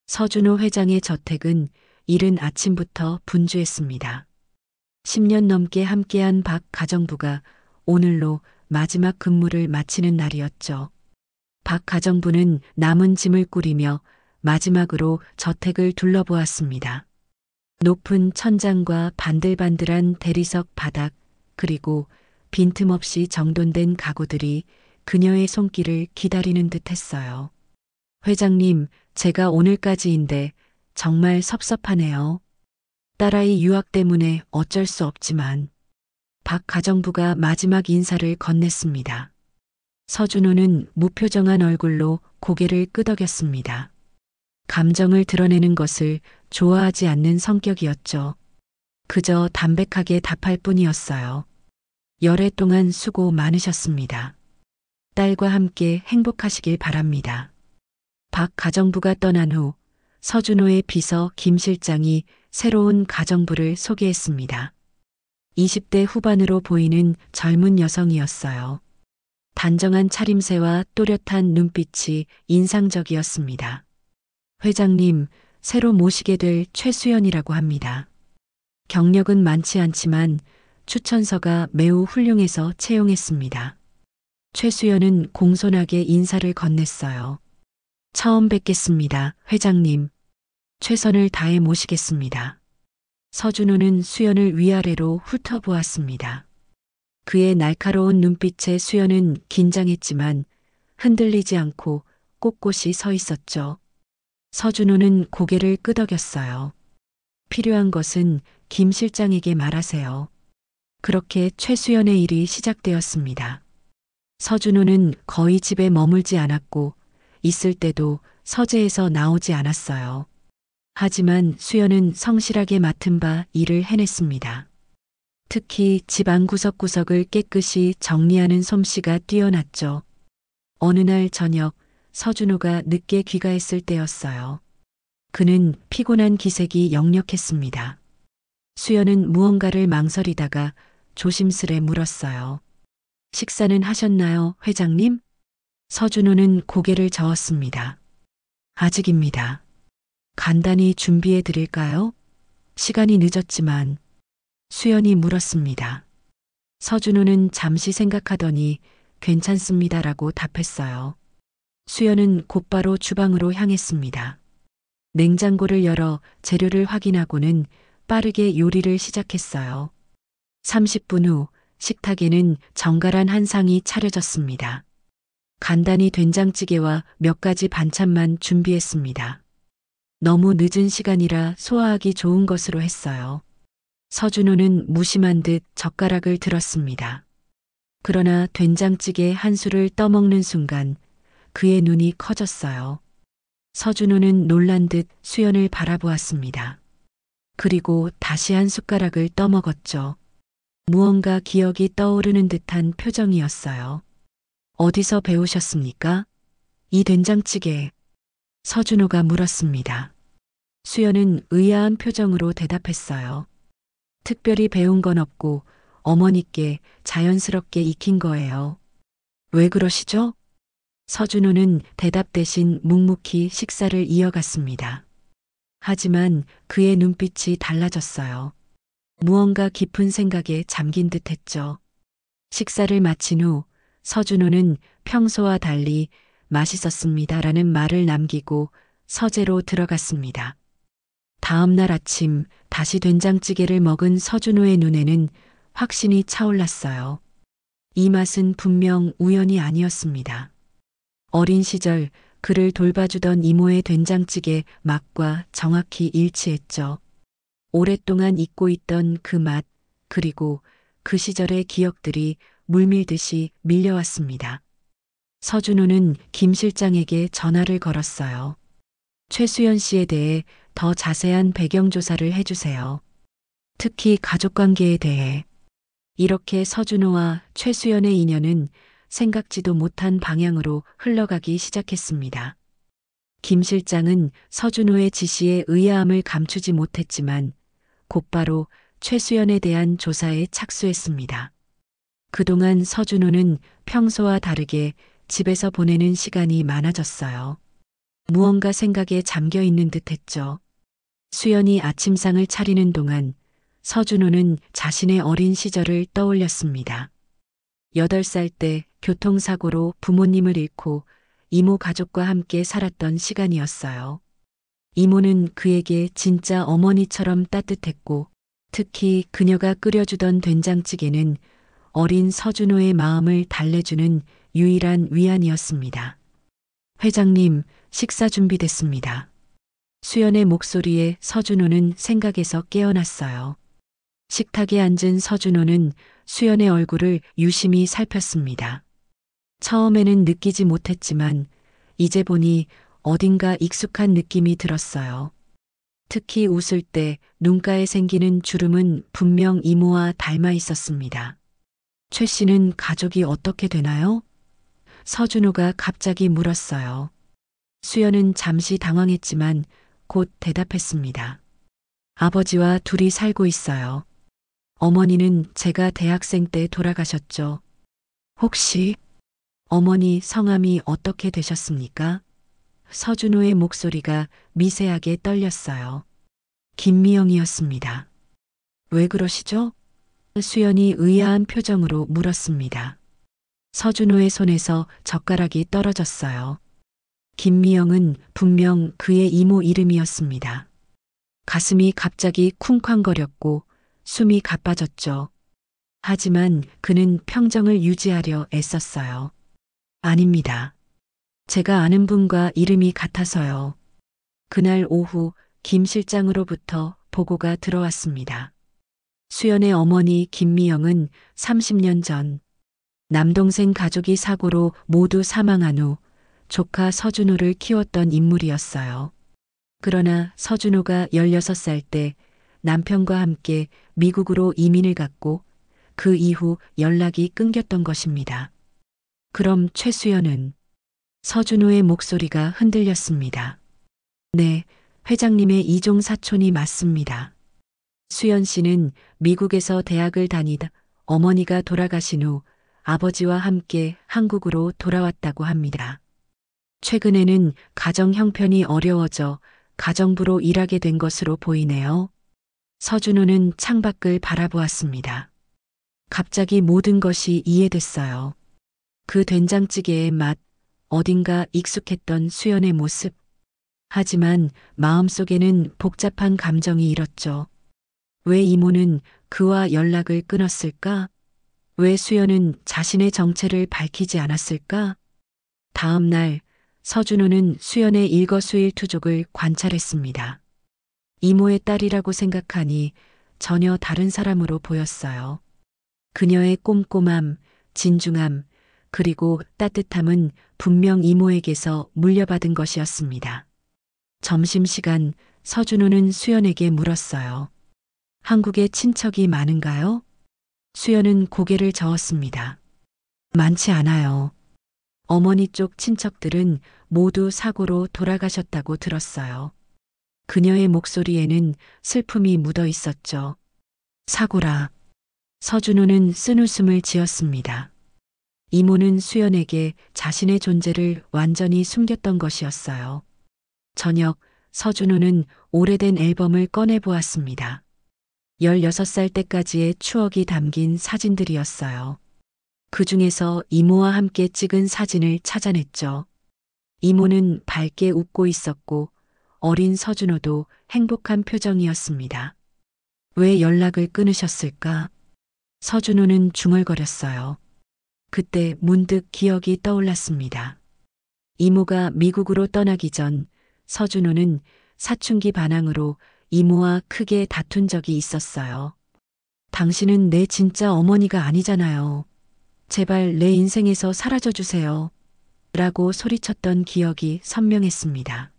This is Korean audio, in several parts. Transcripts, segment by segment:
서준호 회장의 저택은 이른 아침부터 분주했습니다. 10년 넘게 함께한 박 가정부가 오늘로 마지막 근무를 마치는 날이었죠. 박 가정부는 남은 짐을 꾸리며 마지막으로 저택을 둘러보았습니다. 높은 천장과 반들반들한 대리석 바닥, 그리고 빈틈없이 정돈된 가구들이 그녀의 손길을 기다리는 듯 했어요. 회장님, 제가 오늘까지인데 정말 섭섭하네요. 딸아이 유학 때문에 어쩔 수 없지만. 박 가정부가 마지막 인사를 건넸습니다. 서준호는 무표정한 얼굴로 고개를 끄덕였습니다. 감정을 드러내는 것을 좋아하지 않는 성격이었죠. 그저 담백하게 답할 뿐이었어요. 열애 동안 수고 많으셨습니다. 딸과 함께 행복하시길 바랍니다. 박 가정부가 떠난 후 서준호의 비서 김 실장이 새로운 가정부를 소개했습니다. 20대 후반으로 보이는 젊은 여성이었어요. 단정한 차림새와 또렷한 눈빛이 인상적이었습니다. 회장님, 새로 모시게 될 최수연이라고 합니다. 경력은 많지 않지만 추천서가 매우 훌륭해서 채용했습니다. 최수연은 공손하게 인사를 건넸어요. 처음 뵙겠습니다, 회장님. 최선을 다해 모시겠습니다. 서준호는 수연을 위아래로 훑어보았습니다. 그의 날카로운 눈빛에 수연은 긴장했지만 흔들리지 않고 꼿꼿이 서 있었죠. 서준호는 고개를 끄덕였어요. 필요한 것은 김 실장에게 말하세요. 그렇게 최수연의 일이 시작되었습니다. 서준호는 거의 집에 머물지 않았고 있을 때도 서재에서 나오지 않았어요. 하지만 수연은 성실하게 맡은 바 일을 해냈습니다. 특히 집 안 구석구석을 깨끗이 정리하는 솜씨가 뛰어났죠. 어느 날 저녁 서준호가 늦게 귀가했을 때였어요. 그는 피곤한 기색이 역력했습니다. 수연은 무언가를 망설이다가 조심스레 물었어요. 식사는 하셨나요, 회장님? 서준호는 고개를 저었습니다. 아직입니다. 간단히 준비해 드릴까요? 시간이 늦었지만. 수연이 물었습니다. 서준호는 잠시 생각하더니 괜찮습니다라고 답했어요. 수연은 곧바로 주방으로 향했습니다. 냉장고를 열어 재료를 확인하고는 빠르게 요리를 시작했어요. 30분 후 식탁에는 정갈한 한 상이 차려졌습니다. 간단히 된장찌개와 몇 가지 반찬만 준비했습니다. 너무 늦은 시간이라 소화하기 좋은 것으로 했어요. 서준호는 무심한 듯 젓가락을 들었습니다. 그러나 된장찌개 한 술을 떠먹는 순간 그의 눈이 커졌어요. 서준호는 놀란 듯 수연을 바라보았습니다. 그리고 다시 한 숟가락을 떠먹었죠. 무언가 기억이 떠오르는 듯한 표정이었어요. 어디서 배우셨습니까? 이 된장찌개. 서준호가 물었습니다. 수연은 의아한 표정으로 대답했어요. 특별히 배운 건 없고 어머니께 자연스럽게 익힌 거예요. 왜 그러시죠? 서준호는 대답 대신 묵묵히 식사를 이어갔습니다. 하지만 그의 눈빛이 달라졌어요. 무언가 깊은 생각에 잠긴 듯 했죠. 식사를 마친 후 서준호는 평소와 달리 맛있었습니다라는 말을 남기고 서재로 들어갔습니다. 다음 날 아침 다시 된장찌개를 먹은 서준호의 눈에는 확신이 차올랐어요. 이 맛은 분명 우연이 아니었습니다. 어린 시절 그를 돌봐주던 이모의 된장찌개 맛과 정확히 일치했죠. 오랫동안 잊고 있던 그 맛, 그리고 그 시절의 기억들이 물밀듯이 밀려왔습니다. 서준호는 김 실장에게 전화를 걸었어요. 최수연 씨에 대해 더 자세한 배경 조사를 해주세요. 특히 가족 관계에 대해. 이렇게 서준호와 최수연의 인연은 생각지도 못한 방향으로 흘러가기 시작했습니다. 김 실장은 서준호의 지시에 의아함을 감추지 못했지만 곧바로 최수연에 대한 조사에 착수했습니다. 그동안 서준호는 평소와 다르게 집에서 보내는 시간이 많아졌어요. 무언가 생각에 잠겨 있는 듯 했죠. 수연이 아침상을 차리는 동안 서준호는 자신의 어린 시절을 떠올렸습니다. 8살 때 교통사고로 부모님을 잃고 이모 가족과 함께 살았던 시간이었어요. 이모는 그에게 진짜 어머니처럼 따뜻했고 특히 그녀가 끓여주던 된장찌개는 어린 서준호의 마음을 달래주는 유일한 위안이었습니다. 회장님, 식사 준비됐습니다. 수연의 목소리에 서준호는 생각에서 깨어났어요. 식탁에 앉은 서준호는 수연의 얼굴을 유심히 살폈습니다. 처음에는 느끼지 못했지만 이제 보니 어딘가 익숙한 느낌이 들었어요. 특히 웃을 때 눈가에 생기는 주름은 분명 이모와 닮아 있었습니다. 최 씨는 가족이 어떻게 되나요? 서준호가 갑자기 물었어요. 수연은 잠시 당황했지만 곧 대답했습니다. 아버지와 둘이 살고 있어요. 어머니는 제가 대학생 때 돌아가셨죠. 혹시 어머니 성함이 어떻게 되셨습니까? 서준호의 목소리가 미세하게 떨렸어요. 김미영이었습니다. 왜 그러시죠? 수연이 의아한 표정으로 물었습니다. 서준호의 손에서 젓가락이 떨어졌어요. 김미영은 분명 그의 이모 이름이었습니다. 가슴이 갑자기 쿵쾅거렸고 숨이 가빠졌죠. 하지만 그는 평정을 유지하려 애썼어요. 아닙니다. 제가 아는 분과 이름이 같아서요. 그날 오후 김 실장으로부터 보고가 들어왔습니다. 수연의 어머니 김미영은 30년 전 남동생 가족이 사고로 모두 사망한 후 조카 서준호를 키웠던 인물이었어요. 그러나 서준호가 16살 때 남편과 함께 미국으로 이민을 갔고 그 이후 연락이 끊겼던 것입니다. 그럼 최수연은? 서준호의 목소리가 흔들렸습니다. 네, 회장님의 이종 사촌이 맞습니다. 수연 씨는 미국에서 대학을 다니다 어머니가 돌아가신 후 아버지와 함께 한국으로 돌아왔다고 합니다. 최근에는 가정 형편이 어려워져 가정부로 일하게 된 것으로 보이네요. 서준호는 창밖을 바라보았습니다. 갑자기 모든 것이 이해됐어요. 그 된장찌개의 맛, 어딘가 익숙했던 수연의 모습. 하지만 마음속에는 복잡한 감정이 일었죠. 왜 이모는 그와 연락을 끊었을까? 왜 수연은 자신의 정체를 밝히지 않았을까? 다음 날 서준호는 수연의 일거수일투족을 관찰했습니다. 이모의 딸이라고 생각하니 전혀 다른 사람으로 보였어요. 그녀의 꼼꼼함, 진중함, 그리고 따뜻함은 분명 이모에게서 물려받은 것이었습니다. 점심시간 서준호는 수연에게 물었어요. 한국에 친척이 많은가요? 수연은 고개를 저었습니다. 많지 않아요. 어머니 쪽 친척들은 모두 사고로 돌아가셨다고 들었어요. 그녀의 목소리에는 슬픔이 묻어 있었죠. 사고라. 서준호는 쓴웃음을 지었습니다. 이모는 수연에게 자신의 존재를 완전히 숨겼던 것이었어요. 저녁 서준호는 오래된 앨범을 꺼내보았습니다. 16살 때까지의 추억이 담긴 사진들이었어요. 그 중에서 이모와 함께 찍은 사진을 찾아냈죠. 이모는 밝게 웃고 있었고 어린 서준호도 행복한 표정이었습니다. 왜 연락을 끊으셨을까? 서준호는 중얼거렸어요. 그때 문득 기억이 떠올랐습니다. 이모가 미국으로 떠나기 전 서준호는 사춘기 반항으로 이모와 크게 다툰 적이 있었어요. 당신은 내 진짜 어머니가 아니잖아요. 제발 내 인생에서 사라져 주세요. 라고 소리쳤던 기억이 선명했습니다.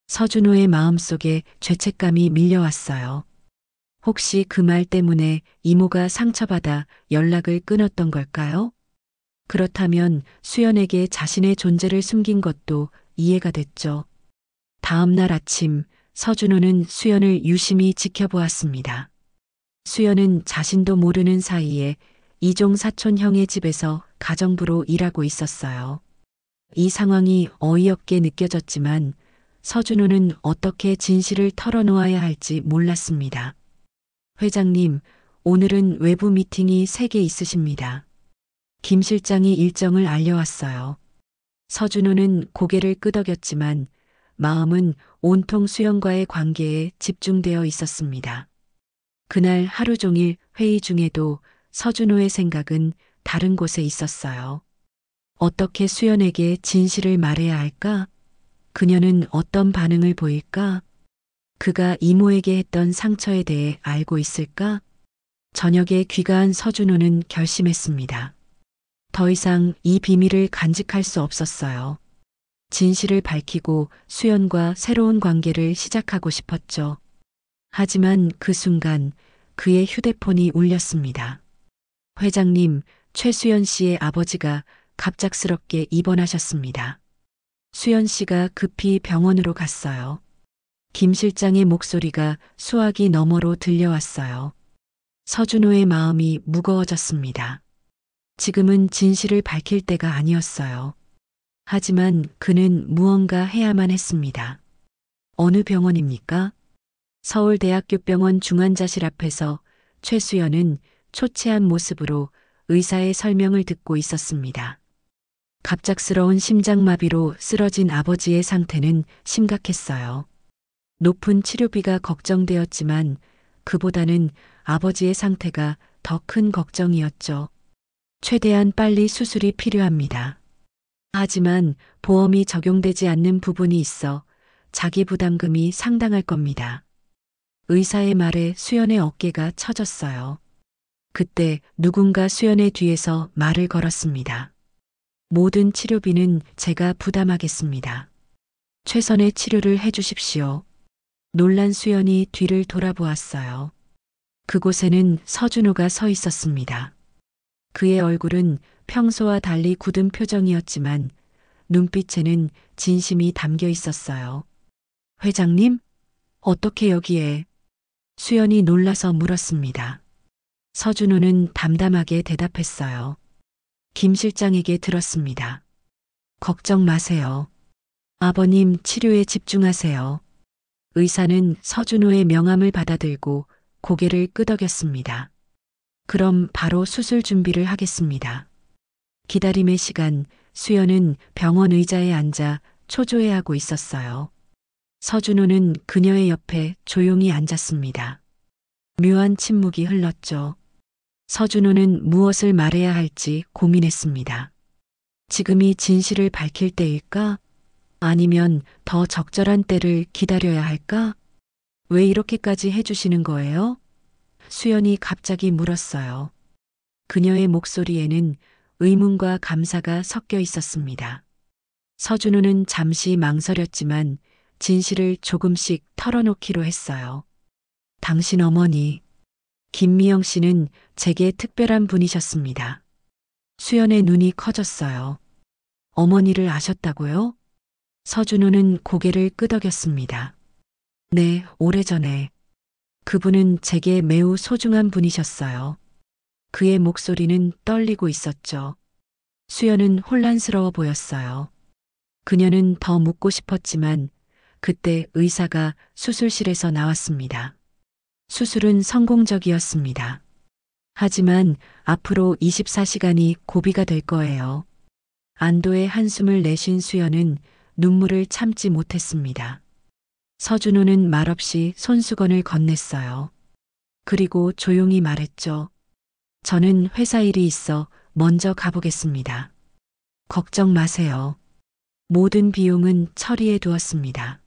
서준호의 마음속에 죄책감이 밀려왔어요. 혹시 그 말 때문에 이모가 상처받아 연락을 끊었던 걸까요? 그렇다면 수연에게 자신의 존재를 숨긴 것도 이해가 됐죠. 다음 날 아침 서준호는 수연을 유심히 지켜보았습니다. 수연은 자신도 모르는 사이에 이종 사촌 형의 집에서 가정부로 일하고 있었어요. 이 상황이 어이없게 느껴졌지만 서준호는 어떻게 진실을 털어놓아야 할지 몰랐습니다. 회장님, 오늘은 외부 미팅이 3개 있으십니다. 김 실장이 일정을 알려왔어요. 서준호는 고개를 끄덕였지만 마음은 온통 수연과의 관계에 집중되어 있었습니다. 그날 하루 종일 회의 중에도 서준호의 생각은 다른 곳에 있었어요. 어떻게 수연에게 진실을 말해야 할까? 그녀는 어떤 반응을 보일까? 그가 이모에게 했던 상처에 대해 알고 있을까? 저녁에 귀가한 서준호는 결심했습니다. 더 이상 이 비밀을 간직할 수 없었어요. 진실을 밝히고 수연과 새로운 관계를 시작하고 싶었죠. 하지만 그 순간 그의 휴대폰이 울렸습니다. 회장님, 최수연 씨의 아버지가 갑작스럽게 입원하셨습니다. 수연 씨가 급히 병원으로 갔어요. 김 실장의 목소리가 수화기 너머로 들려왔어요. 서준호의 마음이 무거워졌습니다. 지금은 진실을 밝힐 때가 아니었어요. 하지만 그는 무언가 해야만 했습니다. 어느 병원입니까? 서울대학교병원 중환자실 앞에서 최수연은 초췌한 모습으로 의사의 설명을 듣고 있었습니다. 갑작스러운 심장마비로 쓰러진 아버지의 상태는 심각했어요. 높은 치료비가 걱정되었지만 그보다는 아버지의 상태가 더 큰 걱정이었죠. 최대한 빨리 수술이 필요합니다. 하지만 보험이 적용되지 않는 부분이 있어 자기 부담금이 상당할 겁니다. 의사의 말에 수연의 어깨가 처졌어요. 그때 누군가 수연의 뒤에서 말을 걸었습니다. 모든 치료비는 제가 부담하겠습니다. 최선의 치료를 해주십시오. 놀란 수연이 뒤를 돌아보았어요. 그곳에는 서준호가 서 있었습니다. 그의 얼굴은 평소와 달리 굳은 표정이었지만 눈빛에는 진심이 담겨 있었어요. 회장님? 어떻게 여기에? 수연이 놀라서 물었습니다. 서준호는 담담하게 대답했어요. 김 실장에게 들었습니다. 걱정 마세요. 아버님 치료에 집중하세요. 의사는 서준호의 명함을 받아들고 고개를 끄덕였습니다. 그럼 바로 수술 준비를 하겠습니다. 기다림의 시간, 수연은 병원 의자에 앉아 초조해하고 있었어요. 서준호는 그녀의 옆에 조용히 앉았습니다. 묘한 침묵이 흘렀죠. 서준호는 무엇을 말해야 할지 고민했습니다. 지금이 진실을 밝힐 때일까? 아니면 더 적절한 때를 기다려야 할까? 왜 이렇게까지 해주시는 거예요? 수연이 갑자기 물었어요. 그녀의 목소리에는 의문과 감사가 섞여 있었습니다. 서준호는 잠시 망설였지만 진실을 조금씩 털어놓기로 했어요. 당신 어머니, 김미영 씨는 제게 특별한 분이셨습니다. 수연의 눈이 커졌어요. 어머니를 아셨다고요? 서준호는 고개를 끄덕였습니다. 네, 오래전에. 그분은 제게 매우 소중한 분이셨어요. 그의 목소리는 떨리고 있었죠. 수연은 혼란스러워 보였어요. 그녀는 더 묻고 싶었지만 그때 의사가 수술실에서 나왔습니다. 수술은 성공적이었습니다. 하지만 앞으로 24시간이 고비가 될 거예요. 안도의 한숨을 내쉰 수연은 눈물을 참지 못했습니다. 서준호는 말없이 손수건을 건넸어요. 그리고 조용히 말했죠. 저는 회사 일이 있어 먼저 가보겠습니다. 걱정 마세요. 모든 비용은 처리해 두었습니다.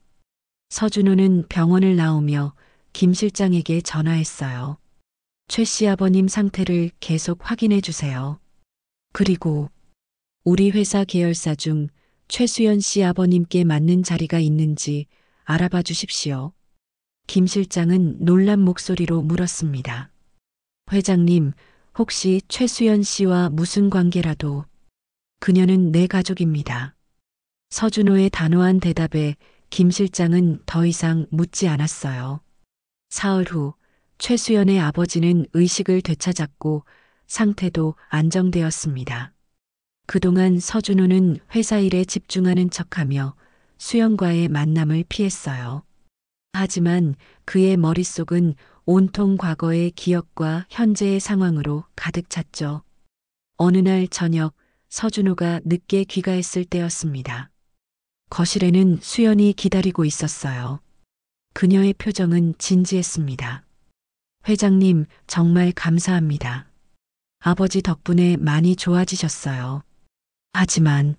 서준호는 병원을 나오며 김 실장에게 전화했어요. 최 씨 아버님 상태를 계속 확인해 주세요. 그리고 우리 회사 계열사 중 최수연 씨 아버님께 맞는 자리가 있는지 알아봐 주십시오. 김 실장은 놀란 목소리로 물었습니다. 회장님, 혹시 최수연 씨와 무슨 관계라도? 그녀는 내 가족입니다. 서준호의 단호한 대답에 김 실장은 더 이상 묻지 않았어요. 사흘 후 최수연의 아버지는 의식을 되찾았고 상태도 안정되었습니다. 그동안 서준호는 회사 일에 집중하는 척하며 수연과의 만남을 피했어요. 하지만 그의 머릿속은 온통 과거의 기억과 현재의 상황으로 가득 찼죠. 어느 날 저녁 서준호가 늦게 귀가했을 때였습니다. 거실에는 수연이 기다리고 있었어요. 그녀의 표정은 진지했습니다. 회장님, 정말 감사합니다. 아버지 덕분에 많이 좋아지셨어요. 하지만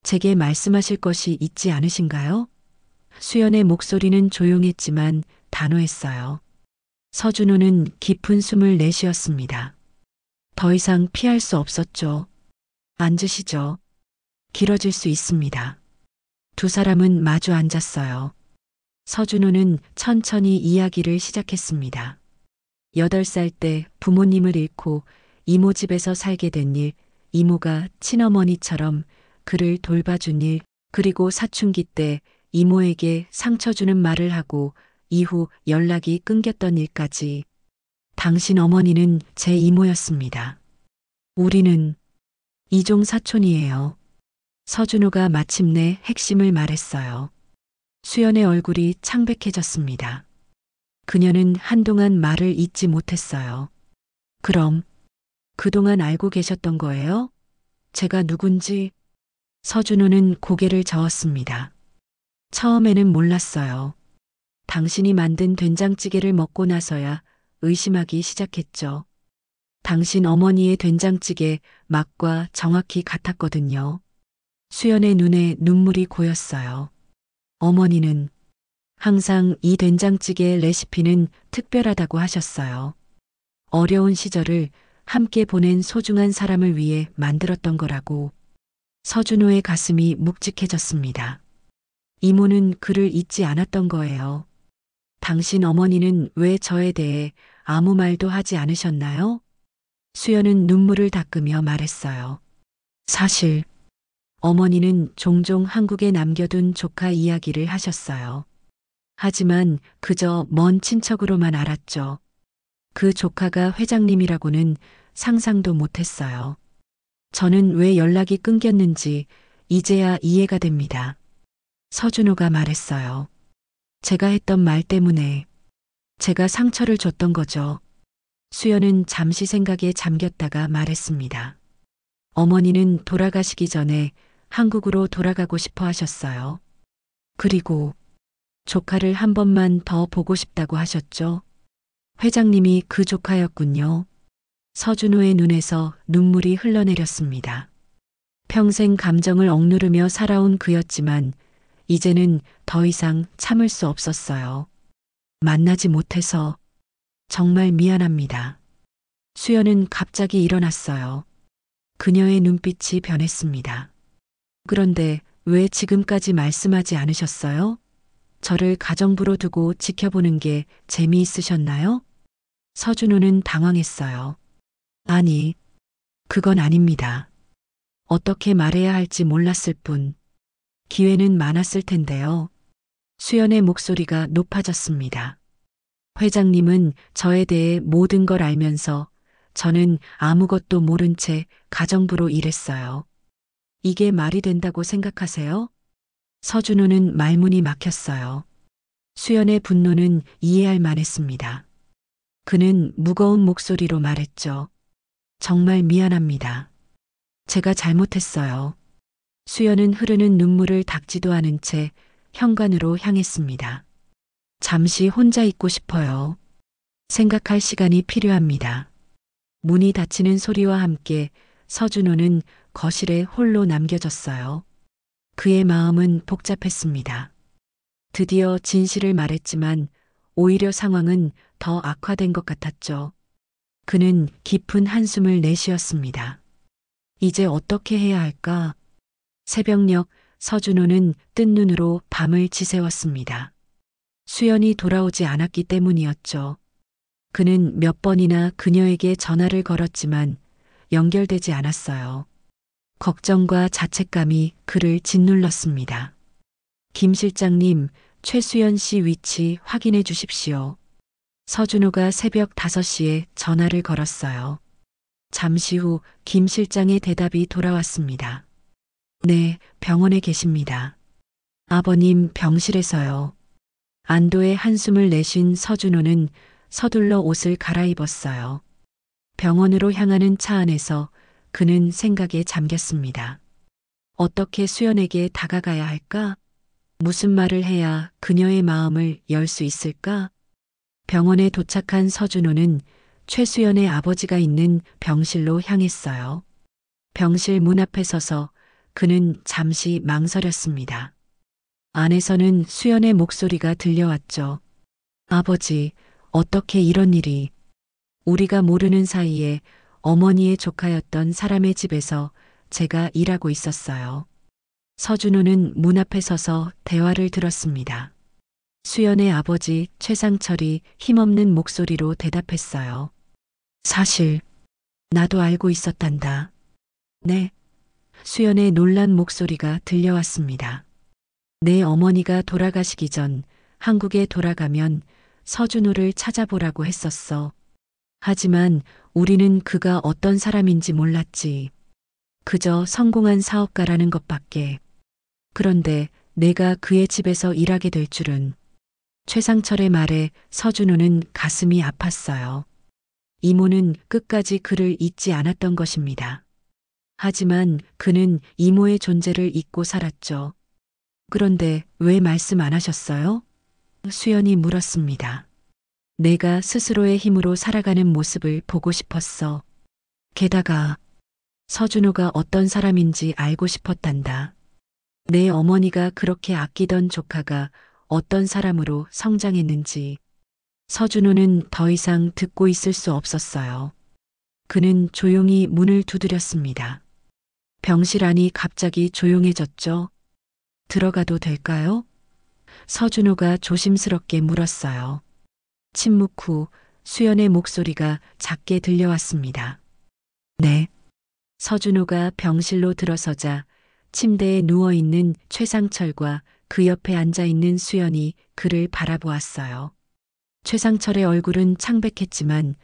제게 말씀하실 것이 있지 않으신가요? 수연의 목소리는 조용했지만 단호했어요. 서준호는 깊은 숨을 내쉬었습니다. 더 이상 피할 수 없었죠. 앉으시죠. 길어질 수 있습니다. 두 사람은 마주 앉았어요. 서준호는 천천히 이야기를 시작했습니다. 8살 때 부모님을 잃고 이모 집에서 살게 된 일, 이모가 친어머니처럼 그를 돌봐준 일, 그리고 사춘기 때 이모에게 상처 주는 말을 하고 이후 연락이 끊겼던 일까지. 당신 어머니는 제 이모였습니다. 우리는 이종 사촌이에요. 서준호가 마침내 핵심을 말했어요. 수연의 얼굴이 창백해졌습니다. 그녀는 한동안 말을 잇지 못했어요. 그럼 그동안 알고 계셨던 거예요? 제가 누군지? 서준호는 고개를 저었습니다. 처음에는 몰랐어요. 당신이 만든 된장찌개를 먹고 나서야 의심하기 시작했죠. 당신 어머니의 된장찌개 맛과 정확히 같았거든요. 수연의 눈에 눈물이 고였어요. 어머니는 항상 이 된장찌개의 레시피는 특별하다고 하셨어요. 어려운 시절을 함께 보낸 소중한 사람을 위해 만들었던 거라고. 서준호의 가슴이 묵직해졌습니다. 이모는 그를 잊지 않았던 거예요. 당신 어머니는 왜 저에 대해 아무 말도 하지 않으셨나요? 수연은 눈물을 닦으며 말했어요. 사실 어머니는 종종 한국에 남겨둔 조카 이야기를 하셨어요. 하지만 그저 먼 친척으로만 알았죠. 그 조카가 회장님이라고는 상상도 못했어요. 저는 왜 연락이 끊겼는지 이제야 이해가 됩니다. 서준호가 말했어요. 제가 했던 말 때문에 제가 상처를 줬던 거죠. 수연은 잠시 생각에 잠겼다가 말했습니다. 어머니는 돌아가시기 전에 한국으로 돌아가고 싶어 하셨어요. 그리고 조카를 한 번만 더 보고 싶다고 하셨죠. 회장님이 그 조카였군요. 서준호의 눈에서 눈물이 흘러내렸습니다. 평생 감정을 억누르며 살아온 그였지만 이제는 더 이상 참을 수 없었어요. 만나지 못해서 정말 미안합니다. 수연은 갑자기 일어났어요. 그녀의 눈빛이 변했습니다. 그런데 왜 지금까지 말씀하지 않으셨어요? 저를 가정부로 두고 지켜보는 게 재미있으셨나요? 서준호는 당황했어요. 아니, 그건 아닙니다. 어떻게 말해야 할지 몰랐을 뿐. 기회는 많았을 텐데요. 수연의 목소리가 높아졌습니다. 회장님은 저에 대해 모든 걸 알면서 저는 아무것도 모른 채 가정부로 일했어요. 이게 말이 된다고 생각하세요? 서준호는 말문이 막혔어요. 수연의 분노는 이해할 만했습니다. 그는 무거운 목소리로 말했죠. 정말 미안합니다. 제가 잘못했어요. 수연은 흐르는 눈물을 닦지도 않은 채 현관으로 향했습니다. 잠시 혼자 있고 싶어요. 생각할 시간이 필요합니다. 문이 닫히는 소리와 함께 서준호는 거실에 홀로 남겨졌어요. 그의 마음은 복잡했습니다. 드디어 진실을 말했지만 오히려 상황은 더 악화된 것 같았죠. 그는 깊은 한숨을 내쉬었습니다. 이제 어떻게 해야 할까? 새벽녘 서준호는 뜬 눈으로 밤을 지새웠습니다. 수연이 돌아오지 않았기 때문이었죠. 그는 몇 번이나 그녀에게 전화를 걸었지만 연결되지 않았어요. 걱정과 자책감이 그를 짓눌렀습니다. 김 실장님, 최수연 씨 위치 확인해 주십시오. 서준호가 새벽 5시에 전화를 걸었어요. 잠시 후 김 실장의 대답이 돌아왔습니다. 네, 병원에 계십니다. 아버님 병실에서요. 안도의 한숨을 내쉰 서준호는 서둘러 옷을 갈아입었어요. 병원으로 향하는 차 안에서 그는 생각에 잠겼습니다. 어떻게 수연에게 다가가야 할까? 무슨 말을 해야 그녀의 마음을 열 수 있을까? 병원에 도착한 서준호는 최수연의 아버지가 있는 병실로 향했어요. 병실 문 앞에 서서 그는 잠시 망설였습니다. 안에서는 수연의 목소리가 들려왔죠. 아버지, 어떻게 이런 일이? 우리가 모르는 사이에 어머니의 조카였던 사람의 집에서 제가 일하고 있었어요. 서준호는 문 앞에 서서 대화를 들었습니다. 수연의 아버지 최상철이 힘없는 목소리로 대답했어요. 사실, 나도 알고 있었단다. 네. 수연의 놀란 목소리가 들려왔습니다. 내 어머니가 돌아가시기 전 한국에 돌아가면 서준호를 찾아보라고 했었어. 하지만 우리는 그가 어떤 사람인지 몰랐지. 그저 성공한 사업가라는 것밖에. 그런데 내가 그의 집에서 일하게 될 줄은. 최상철의 말에 서준호는 가슴이 아팠어요. 이모는 끝까지 그를 잊지 않았던 것입니다. 하지만 그는 이모의 존재를 잊고 살았죠. 그런데 왜 말씀 안 하셨어요? 수연이 물었습니다. 내가 스스로의 힘으로 살아가는 모습을 보고 싶었어. 게다가 서준호가 어떤 사람인지 알고 싶었단다. 내 어머니가 그렇게 아끼던 조카가 어떤 사람으로 성장했는지. 서준호는 더 이상 듣고 있을 수 없었어요. 그는 조용히 문을 두드렸습니다. 병실 안이 갑자기 조용해졌죠. 들어가도 될까요? 서준호가 조심스럽게 물었어요. 침묵 후 수연의 목소리가 작게 들려왔습니다. 네. 서준호가 병실로 들어서자 침대에 누워있는 최상철과 그 옆에 앉아있는 수연이 그를 바라보았어요. 최상철의 얼굴은 창백했지만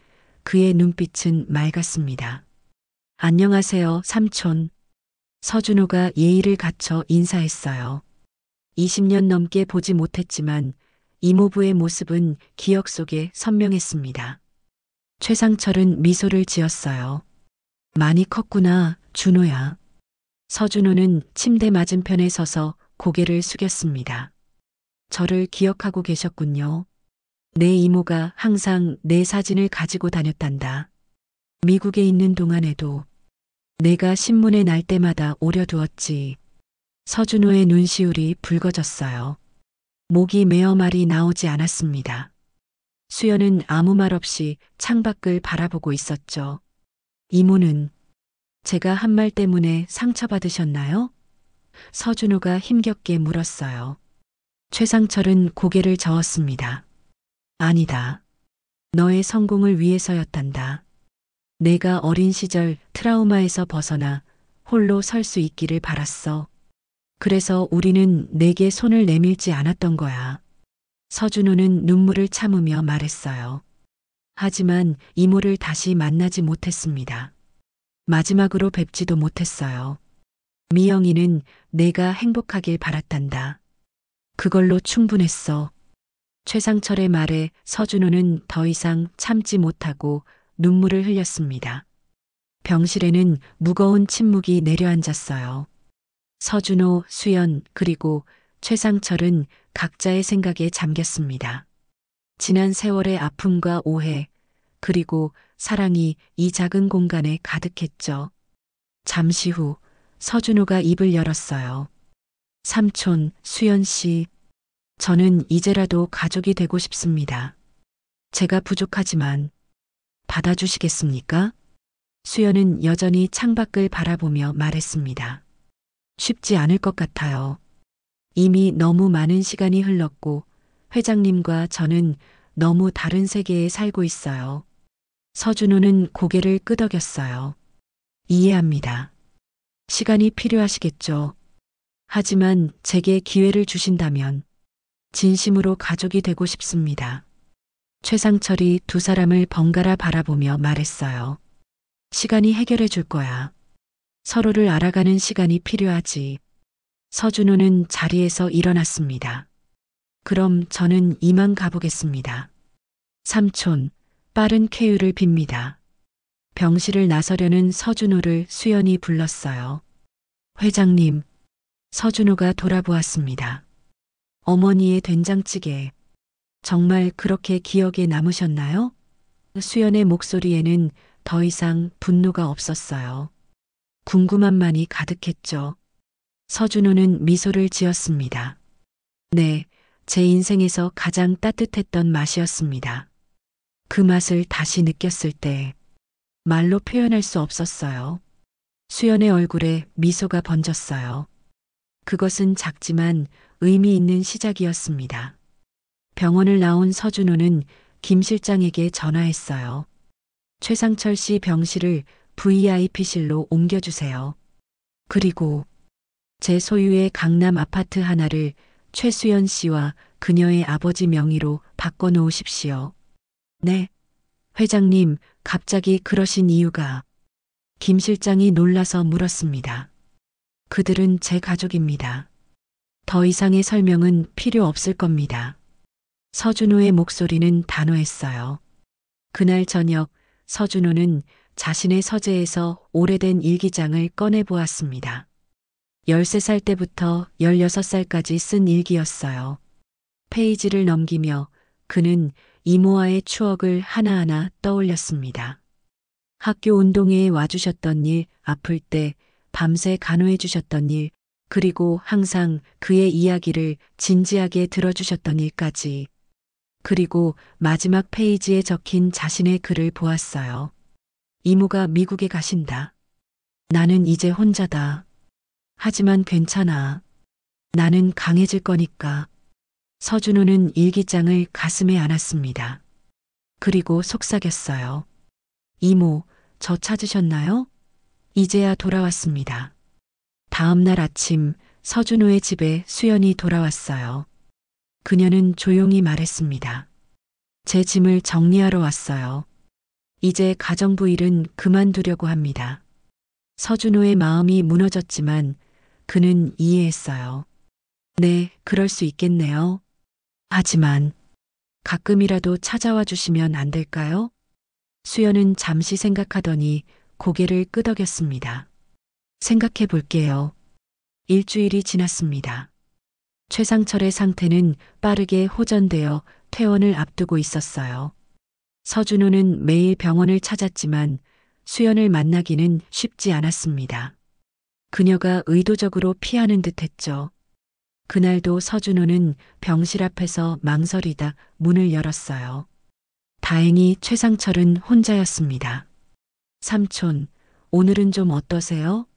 그의 눈빛은 맑았습니다. 안녕하세요, 삼촌. 서준호가 예의를 갖춰 인사했어요. 20년 넘게 보지 못했지만 이모부의 모습은 기억 속에 선명했습니다. 최상철은 미소를 지었어요. 많이 컸구나, 준호야. 서준호는 침대 맞은편에 서서 고개를 숙였습니다. 저를 기억하고 계셨군요. 내 이모가 항상 내 사진을 가지고 다녔단다. 미국에 있는 동안에도 내가 신문에 날 때마다 오려두었지. 서준호의 눈시울이 붉어졌어요. 목이 메어 말이 나오지 않았습니다. 수연은 아무 말 없이 창밖을 바라보고 있었죠. 이모는 제가 한 말 때문에 상처받으셨나요? 서준호가 힘겹게 물었어요. 최상철은 고개를 저었습니다. 아니다. 너의 성공을 위해서였단다. 내가 어린 시절 트라우마에서 벗어나 홀로 설 수 있기를 바랐어. 그래서 우리는 내게 손을 내밀지 않았던 거야. 서준호는 눈물을 참으며 말했어요. 하지만 이모를 다시 만나지 못했습니다. 마지막으로 뵙지도 못했어요. 미영이는 내가 행복하길 바랐단다. 그걸로 충분했어. 최상철의 말에 서준호는 더 이상 참지 못하고 눈물을 흘렸습니다. 병실에는 무거운 침묵이 내려앉았어요. 서준호, 수연, 그리고 최상철은 각자의 생각에 잠겼습니다. 지난 세월의 아픔과 오해, 그리고 사랑이 이 작은 공간에 가득했죠. 잠시 후 서준호가 입을 열었어요. 삼촌, 수연 씨, 저는 이제라도 가족이 되고 싶습니다. 제가 부족하지만 받아주시겠습니까? 수연은 여전히 창밖을 바라보며 말했습니다. 쉽지 않을 것 같아요. 이미 너무 많은 시간이 흘렀고 회장님과 저는 너무 다른 세계에 살고 있어요. 서준호는 고개를 끄덕였어요. 이해합니다. 시간이 필요하시겠죠. 하지만 제게 기회를 주신다면 진심으로 가족이 되고 싶습니다. 최상철이 두 사람을 번갈아 바라보며 말했어요. 시간이 해결해 줄 거야. 서로를 알아가는 시간이 필요하지. 서준호는 자리에서 일어났습니다. 그럼 저는 이만 가보겠습니다. 삼촌, 빠른 쾌유를 빕니다. 병실을 나서려는 서준호를 수연이 불렀어요. 회장님, 서준호가 돌아보았습니다. 어머니의 된장찌개, 정말 그렇게 기억에 남으셨나요? 수연의 목소리에는 더 이상 분노가 없었어요. 궁금함만이 가득했죠. 서준호는 미소를 지었습니다. 네, 제 인생에서 가장 따뜻했던 맛이었습니다. 그 맛을 다시 느꼈을 때 말로 표현할 수 없었어요. 수연의 얼굴에 미소가 번졌어요. 그것은 작지만 의미 있는 시작이었습니다. 병원을 나온 서준호는 김 실장에게 전화했어요. 최상철 씨 병실을 VIP실로 옮겨주세요. 그리고 제 소유의 강남 아파트 하나를 최수연 씨와 그녀의 아버지 명의로 바꿔놓으십시오. 네. 회장님, 갑자기 그러신 이유가? 김 실장이 놀라서 물었습니다. 그들은 제 가족입니다. 더 이상의 설명은 필요 없을 겁니다. 서준호의 목소리는 단호했어요. 그날 저녁 서준호는 자신의 서재에서 오래된 일기장을 꺼내보았습니다. 13살 때부터 16살까지 쓴 일기였어요. 페이지를 넘기며 그는 이모와의 추억을 하나하나 떠올렸습니다. 학교 운동회에 와주셨던 일, 아플 때 밤새 간호해 주셨던 일, 그리고 항상 그의 이야기를 진지하게 들어주셨던 일까지. 그리고 마지막 페이지에 적힌 자신의 글을 보았어요. 이모가 미국에 가신다. 나는 이제 혼자다. 하지만 괜찮아. 나는 강해질 거니까. 서준호는 일기장을 가슴에 안았습니다. 그리고 속삭였어요. 이모, 저 찾으셨나요? 이제야 돌아왔습니다. 다음 날 아침 서준호의 집에 수연이 돌아왔어요. 그녀는 조용히 말했습니다. 제 짐을 정리하러 왔어요. 이제 가정부 일은 그만두려고 합니다. 서준호의 마음이 무너졌지만 그는 이해했어요. 네, 그럴 수 있겠네요. 하지만 가끔이라도 찾아와 주시면 안 될까요? 수연은 잠시 생각하더니 고개를 끄덕였습니다. 생각해 볼게요. 일주일이 지났습니다. 최상철의 상태는 빠르게 호전되어 퇴원을 앞두고 있었어요. 서준호는 매일 병원을 찾았지만 수연을 만나기는 쉽지 않았습니다. 그녀가 의도적으로 피하는 듯했죠. 그날도 서준호는 병실 앞에서 망설이다 문을 열었어요. 다행히 최상철은 혼자였습니다. 삼촌, 오늘은 좀 어떠세요?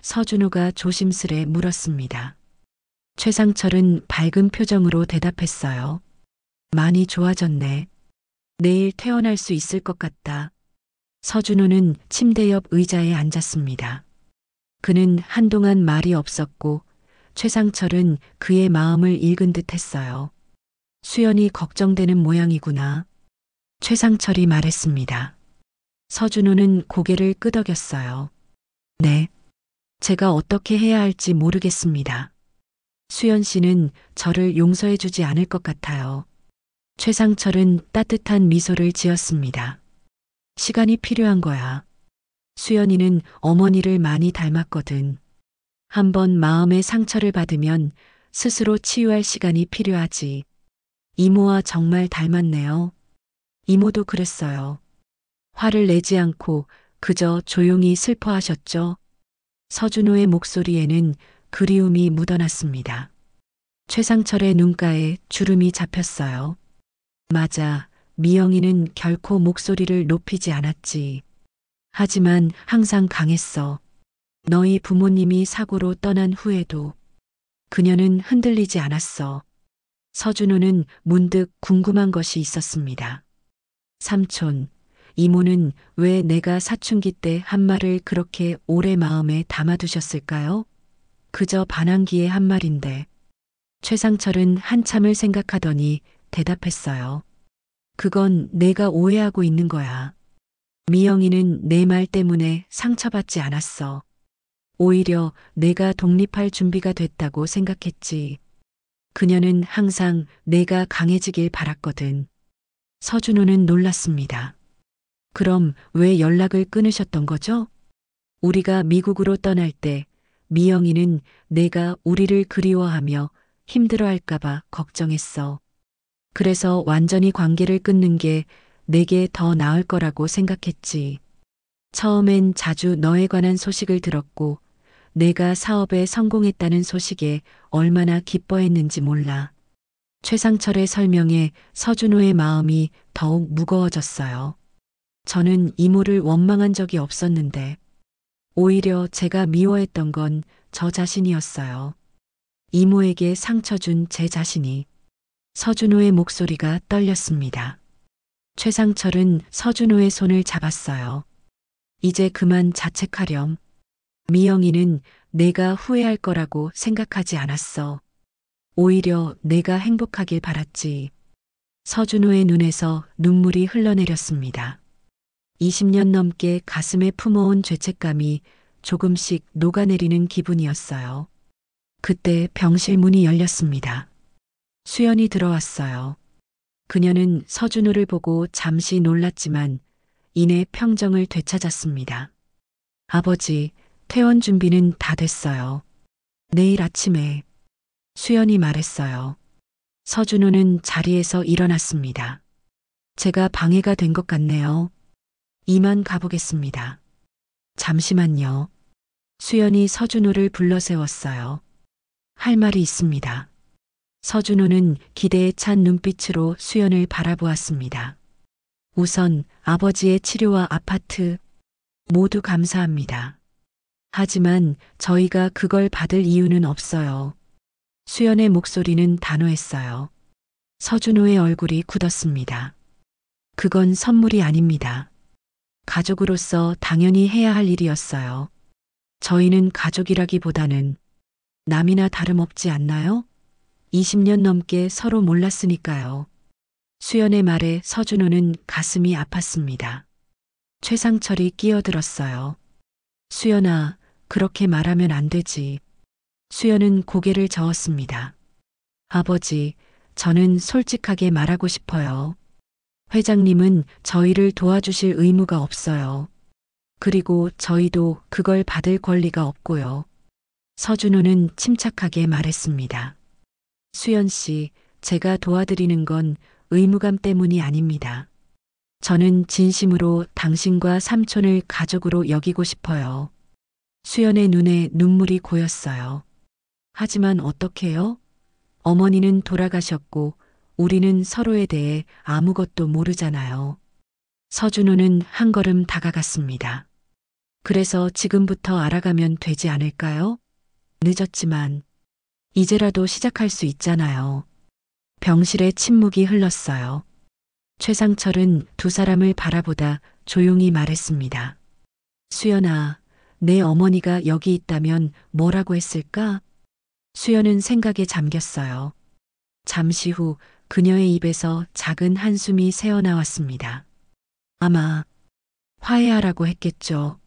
서준호가 조심스레 물었습니다. 최상철은 밝은 표정으로 대답했어요. 많이 좋아졌네. 내일 퇴원할 수 있을 것 같다. 서준호는 침대 옆 의자에 앉았습니다. 그는 한동안 말이 없었고 최상철은 그의 마음을 읽은 듯 했어요. 수연이 걱정되는 모양이구나. 최상철이 말했습니다. 서준호는 고개를 끄덕였어요. 네. 제가 어떻게 해야 할지 모르겠습니다. 수연 씨는 저를 용서해 주지 않을 것 같아요. 최상철은 따뜻한 미소를 지었습니다. 시간이 필요한 거야. 수연이는 어머니를 많이 닮았거든. 한번 마음의 상처를 받으면 스스로 치유할 시간이 필요하지. 이모와 정말 닮았네요. 이모도 그랬어요. 화를 내지 않고 그저 조용히 슬퍼하셨죠. 서준호의 목소리에는 그리움이 묻어났습니다. 최상철의 눈가에 주름이 잡혔어요. 맞아, 미영이는 결코 목소리를 높이지 않았지. 하지만 항상 강했어. 너희 부모님이 사고로 떠난 후에도 그녀는 흔들리지 않았어. 서준호는 문득 궁금한 것이 있었습니다. 삼촌, 이모는 왜 내가 사춘기 때 한 말을 그렇게 오래 마음에 담아두셨을까요? 그저 반항기의 한 말인데. 최상철은 한참을 생각하더니 대답했어요. 그건 내가 오해하고 있는 거야. 미영이는 내 말 때문에 상처받지 않았어. 오히려 내가 독립할 준비가 됐다고 생각했지. 그녀는 항상 내가 강해지길 바랐거든. 서준호는 놀랐습니다. 그럼 왜 연락을 끊으셨던 거죠? 우리가 미국으로 떠날 때 미영이는 내가 우리를 그리워하며 힘들어할까봐 걱정했어. 그래서 완전히 관계를 끊는 게 내게 더 나을 거라고 생각했지. 처음엔 자주 너에 관한 소식을 들었고 내가 사업에 성공했다는 소식에 얼마나 기뻐했는지 몰라. 최상철의 설명에 서준호의 마음이 더욱 무거워졌어요. 저는 이모를 원망한 적이 없었는데 오히려 제가 미워했던 건 저 자신이었어요. 이모에게 상처 준 제 자신이. 서준호의 목소리가 떨렸습니다. 최상철은 서준호의 손을 잡았어요. 이제 그만 자책하렴. 미영이는 내가 후회할 거라고 생각하지 않았어. 오히려 내가 행복하길 바랐지. 서준호의 눈에서 눈물이 흘러내렸습니다. 20년 넘게 가슴에 품어온 죄책감이 조금씩 녹아내리는 기분이었어요. 그때 병실 문이 열렸습니다. 수연이 들어왔어요. 그녀는 서준호를 보고 잠시 놀랐지만 이내 평정을 되찾았습니다. 아버지, 퇴원 준비는 다 됐어요. 내일 아침에. 수연이 말했어요. 서준호는 자리에서 일어났습니다. 제가 방해가 된 것 같네요. 이만 가보겠습니다. 잠시만요. 수연이 서준호를 불러 세웠어요. 할 말이 있습니다. 서준호는 기대에 찬 눈빛으로 수연을 바라보았습니다. 우선 아버지의 치료와 아파트 모두 감사합니다. 하지만 저희가 그걸 받을 이유는 없어요. 수연의 목소리는 단호했어요. 서준호의 얼굴이 굳었습니다. 그건 선물이 아닙니다. 가족으로서 당연히 해야 할 일이었어요. 저희는 가족이라기보다는 남이나 다름없지 않나요? 20년 넘게 서로 몰랐으니까요. 수연의 말에 서준호는 가슴이 아팠습니다. 최상철이 끼어들었어요. 수연아, 그렇게 말하면 안 되지. 수연은 고개를 저었습니다. 아버지, 저는 솔직하게 말하고 싶어요. 회장님은 저희를 도와주실 의무가 없어요. 그리고 저희도 그걸 받을 권리가 없고요. 서준호는 침착하게 말했습니다. 수연 씨, 제가 도와드리는 건 의무감 때문이 아닙니다. 저는 진심으로 당신과 삼촌을 가족으로 여기고 싶어요. 수연의 눈에 눈물이 고였어요. 하지만 어떡해요? 어머니는 돌아가셨고 우리는 서로에 대해 아무것도 모르잖아요. 서준호는 한 걸음 다가갔습니다. 그래서 지금부터 알아가면 되지 않을까요? 늦었지만 이제라도 시작할 수 있잖아요. 병실에 침묵이 흘렀어요. 최상철은 두 사람을 바라보다 조용히 말했습니다. 수연아, 내 어머니가 여기 있다면 뭐라고 했을까? 수연은 생각에 잠겼어요. 잠시 후 그녀의 입에서 작은 한숨이 새어나왔습니다. 아마 화해하라고 했겠죠.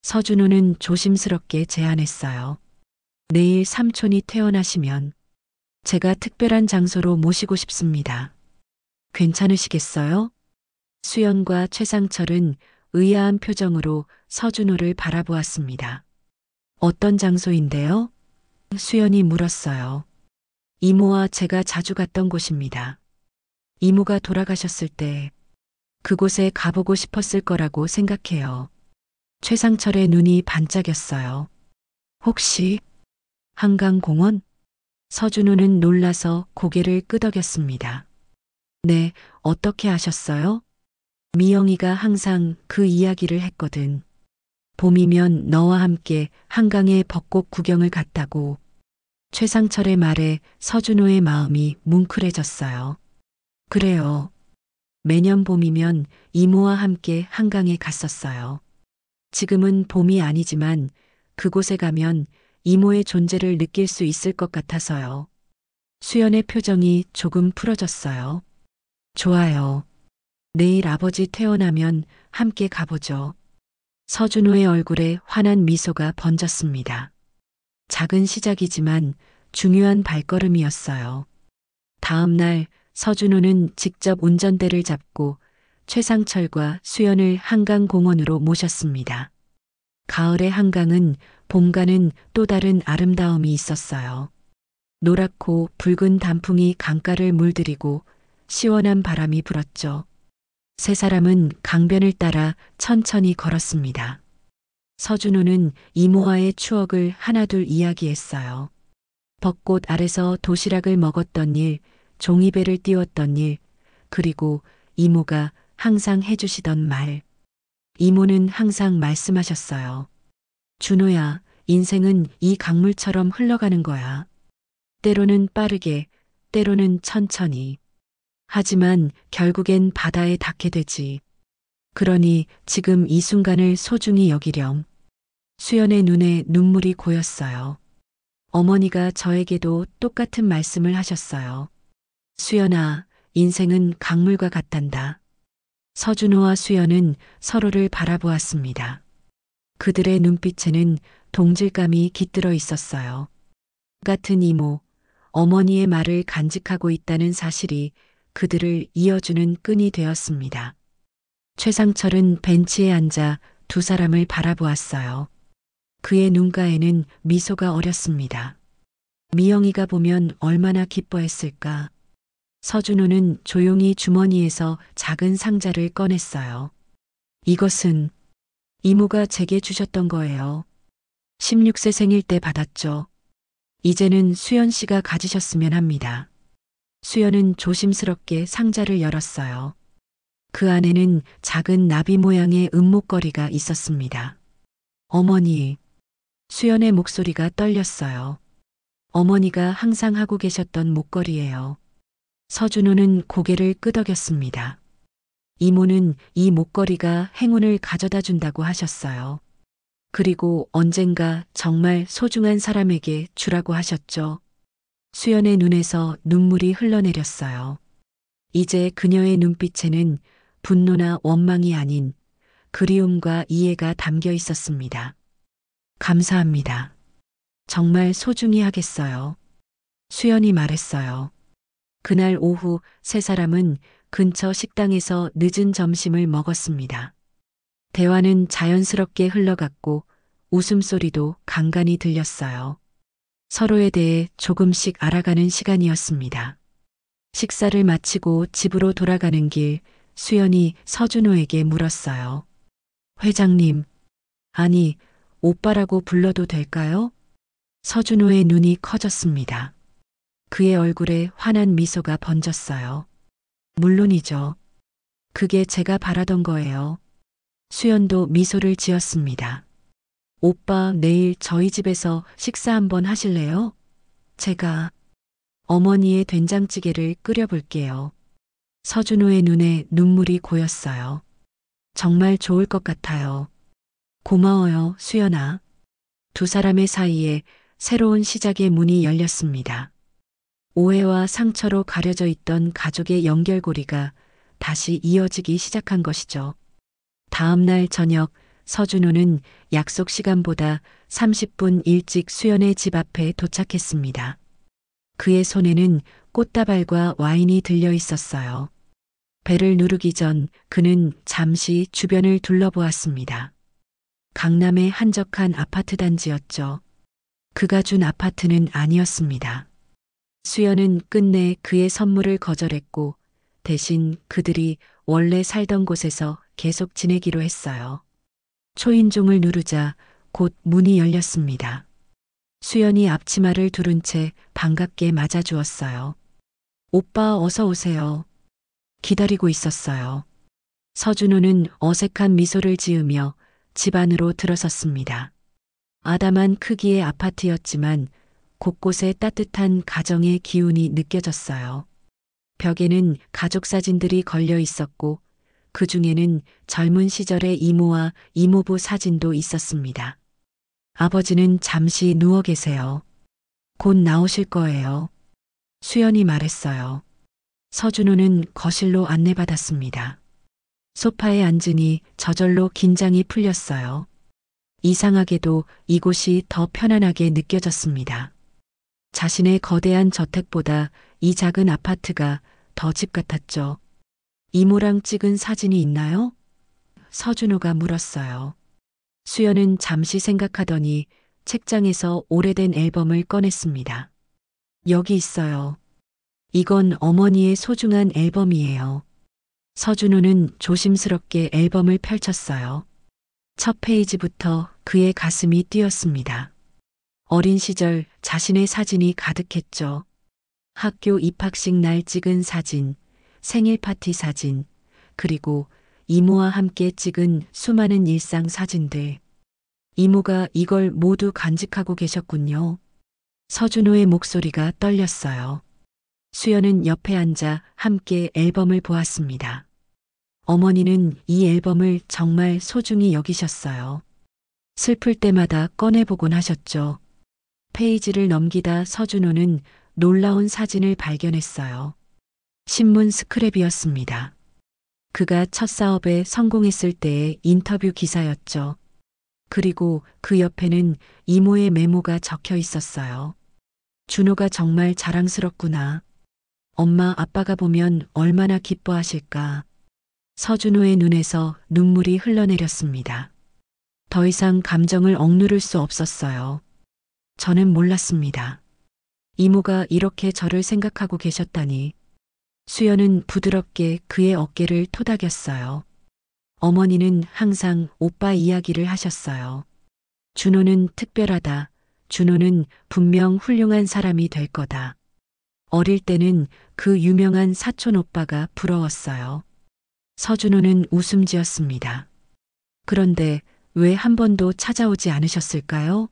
서준호는 조심스럽게 제안했어요. 내일 삼촌이 퇴원하시면 제가 특별한 장소로 모시고 싶습니다. 괜찮으시겠어요? 수연과 최상철은 의아한 표정으로 서준호를 바라보았습니다. 어떤 장소인데요? 수연이 물었어요. 이모와 제가 자주 갔던 곳입니다. 이모가 돌아가셨을 때 그곳에 가보고 싶었을 거라고 생각해요. 최상철의 눈이 반짝였어요. 혹시 한강공원? 서준호는 놀라서 고개를 끄덕였습니다. 네, 어떻게 아셨어요? 미영이가 항상 그 이야기를 했거든. 봄이면 너와 함께 한강에 벚꽃 구경을 갔다고. 최상철의 말에 서준호의 마음이 뭉클해졌어요. 그래요. 매년 봄이면 이모와 함께 한강에 갔었어요. 지금은 봄이 아니지만 그곳에 가면 이모의 존재를 느낄 수 있을 것 같아서요. 수연의 표정이 조금 풀어졌어요. 좋아요. 내일 아버지 퇴원하면 함께 가보죠. 서준호의 얼굴에 환한 미소가 번졌습니다. 작은 시작이지만 중요한 발걸음이었어요. 다음 날 서준호는 직접 운전대를 잡고 최상철과 수연을 한강공원으로 모셨습니다. 가을의 한강은 봄과는 또 다른 아름다움이 있었어요. 노랗고 붉은 단풍이 강가를 물들이고 시원한 바람이 불었죠. 세 사람은 강변을 따라 천천히 걸었습니다. 서준호는 이모와의 추억을 하나둘 이야기했어요. 벚꽃 아래서 도시락을 먹었던 일, 종이배를 띄웠던 일, 그리고 이모가 항상 해주시던 말. 이모는 항상 말씀하셨어요. 준호야, 인생은 이 강물처럼 흘러가는 거야. 때로는 빠르게, 때로는 천천히. 하지만 결국엔 바다에 닿게 되지. 그러니 지금 이 순간을 소중히 여기렴. 수연의 눈에 눈물이 고였어요. 어머니가 저에게도 똑같은 말씀을 하셨어요. 수연아, 인생은 강물과 같단다. 서준호와 수연은 서로를 바라보았습니다. 그들의 눈빛에는 동질감이 깃들어 있었어요. 같은 이모, 어머니의 말을 간직하고 있다는 사실이 그들을 이어주는 끈이 되었습니다. 최상철은 벤치에 앉아 두 사람을 바라보았어요. 그의 눈가에는 미소가 어렸습니다. 미영이가 보면 얼마나 기뻐했을까. 서준호는 조용히 주머니에서 작은 상자를 꺼냈어요. 이것은 이모가 제게 주셨던 거예요. 16세 생일 때 받았죠. 이제는 수연 씨가 가지셨으면 합니다. 수연은 조심스럽게 상자를 열었어요. 그 안에는 작은 나비 모양의 은목걸이가 있었습니다. 어머니, 수연의 목소리가 떨렸어요. 어머니가 항상 하고 계셨던 목걸이예요. 서준호는 고개를 끄덕였습니다. 이모는 이 목걸이가 행운을 가져다 준다고 하셨어요. 그리고 언젠가 정말 소중한 사람에게 주라고 하셨죠. 수연의 눈에서 눈물이 흘러내렸어요. 이제 그녀의 눈빛에는 분노나 원망이 아닌 그리움과 이해가 담겨 있었습니다. 감사합니다. 정말 소중히 하겠어요. 수연이 말했어요. 그날 오후 세 사람은 근처 식당에서 늦은 점심을 먹었습니다. 대화는 자연스럽게 흘러갔고 웃음소리도 간간히 들렸어요. 서로에 대해 조금씩 알아가는 시간이었습니다. 식사를 마치고 집으로 돌아가는 길, 수연이 서준호에게 물었어요. 회장님, 아니, 오빠라고 불러도 될까요? 서준호의 눈이 커졌습니다. 그의 얼굴에 환한 미소가 번졌어요. 물론이죠. 그게 제가 바라던 거예요. 수연도 미소를 지었습니다. 오빠, 내일 저희 집에서 식사 한번 하실래요? 제가 어머니의 된장찌개를 끓여볼게요. 서준호의 눈에 눈물이 고였어요. 정말 좋을 것 같아요. 고마워요, 수연아. 두 사람의 사이에 새로운 시작의 문이 열렸습니다. 오해와 상처로 가려져 있던 가족의 연결고리가 다시 이어지기 시작한 것이죠. 다음 날 저녁 서준호는 약속 시간보다 30분 일찍 수연의 집 앞에 도착했습니다. 그의 손에는 꽃다발과 와인이 들려 있었어요. 배를 누르기 전 그는 잠시 주변을 둘러보았습니다. 강남의 한적한 아파트 단지였죠. 그가 준 아파트는 아니었습니다. 수연은 끝내 그의 선물을 거절했고 대신 그들이 원래 살던 곳에서 계속 지내기로 했어요. 초인종을 누르자 곧 문이 열렸습니다. 수연이 앞치마를 두른 채 반갑게 맞아주었어요. 오빠 어서 오세요. 기다리고 있었어요. 서준호는 어색한 미소를 지으며 집 안으로 들어섰습니다. 아담한 크기의 아파트였지만 곳곳에 따뜻한 가정의 기운이 느껴졌어요. 벽에는 가족 사진들이 걸려 있었고 그 중에는 젊은 시절의 이모와 이모부 사진도 있었습니다. 아버지는 잠시 누워 계세요. 곧 나오실 거예요. 수연이 말했어요. 서준호는 거실로 안내받았습니다. 소파에 앉으니 저절로 긴장이 풀렸어요. 이상하게도 이곳이 더 편안하게 느껴졌습니다. 자신의 거대한 저택보다 이 작은 아파트가 더 집 같았죠. 이모랑 찍은 사진이 있나요? 서준호가 물었어요. 수연은 잠시 생각하더니 책장에서 오래된 앨범을 꺼냈습니다. 여기 있어요. 이건 어머니의 소중한 앨범이에요. 서준호는 조심스럽게 앨범을 펼쳤어요. 첫 페이지부터 그의 가슴이 뛰었습니다. 어린 시절 자신의 사진이 가득했죠. 학교 입학식 날 찍은 사진, 생일 파티 사진, 그리고 이모와 함께 찍은 수많은 일상 사진들. 이모가 이걸 모두 간직하고 계셨군요. 서준호의 목소리가 떨렸어요. 수연은 옆에 앉아 함께 앨범을 보았습니다. 어머니는 이 앨범을 정말 소중히 여기셨어요. 슬플 때마다 꺼내보곤 하셨죠. 페이지를 넘기다 서준호는 놀라운 사진을 발견했어요. 신문 스크랩이었습니다. 그가 첫 사업에 성공했을 때의 인터뷰 기사였죠. 그리고 그 옆에는 이모의 메모가 적혀 있었어요. 준호가 정말 자랑스럽구나. 엄마 아빠가 보면 얼마나 기뻐하실까. 서준호의 눈에서 눈물이 흘러내렸습니다. 더 이상 감정을 억누를 수 없었어요. 저는 몰랐습니다. 이모가 이렇게 저를 생각하고 계셨다니. 수연은 부드럽게 그의 어깨를 토닥였어요. 어머니는 항상 오빠 이야기를 하셨어요. 준호는 특별하다. 준호는 분명 훌륭한 사람이 될 거다. 어릴 때는 그 유명한 사촌 오빠가 부러웠어요. 서준호는 웃음 지었습니다. 그런데 왜 한 번도 찾아오지 않으셨을까요?